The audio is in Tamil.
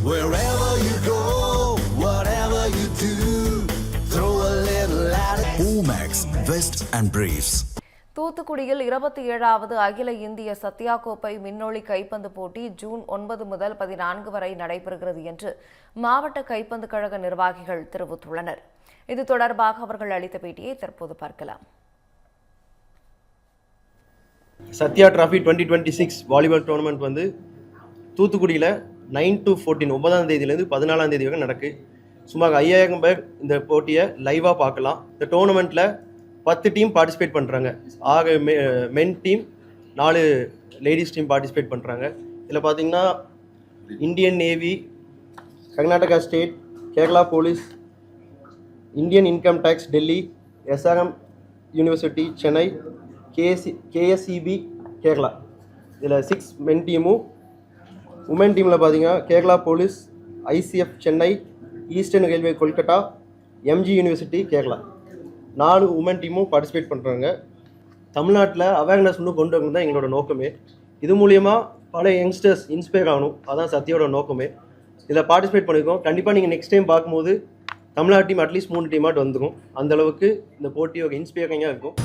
Wherever you go, whatever you do, throw a little at it. Omax, Vest and Briefs. தூத்துக்குடியில் 27வது அகில இந்திய சத்யா கோப்பை மின்னொளி கைப்பந்து போட்டி ஜூன் 9 முதல் 14 வரை நடைபெறுகிறது என்று மாவட்ட கைப்பந்து கழக நிர்வாகிகள் தெரிவித்துள்ளனர். இது தொடர்பாக அவர்கள் அளித்த பேட்டியை தற்போது பார்க்கலாம். சத்யா டிராஃபி 2026 வாலிபால் டோர்னமெண்ட் வந்து தூத்துக்குடியில் 9 to 14 9ஆம் தேதியிலேருந்து 14ஆம் தேதி வரை நடக்கு. சுமார் 5000 பேர் இந்த போட்டியை லைவாக பார்க்கலாம். இந்த டோர்னமெண்ட்டில் 10 டீம் பார்ட்டிசிபேட் பண்ணுறாங்க. 6 men team 4 ladies team participate பண்ணுறாங்க. இதில் பார்த்தீங்கன்னா Indian navy, Karnataka state, Kerala police, Indian income tax Delhi, SRM university Chennai, KSEB Kerala. இதில் 6 மென் டீமும், உமன் டீமில் பார்த்தீங்கன்னா Kerala police, ICF Chennai, eastern railway Kolkata, MG university Kerala. 4 woman டீமும் பார்ட்டிசிபேட் பண்ணுறாங்க. தமிழ்நாட்டில் அவேர்னஸ் இன்னும் கொண்டு வரணும் தான் எங்களோட நோக்கமே. இது மூலிமா பல யங்ஸ்டர்ஸ் இன்ஸ்பயர் ஆகணும், அதான் சத்யாவோட நோக்கமே. இதில் பார்ட்டிசிபேட் பண்ணியிருக்கோம். கண்டிப்பாக நீங்கள் நெக்ஸ்ட் டைம் பார்க்கும்போது தமிழ்நாடு டீம் அட்லீஸ்ட் 3 டீமாட் வந்துடும். அந்தளவுக்கு இந்த போட்டி ஒரு இன்ஸ்பைரிங்காக இருக்கும்.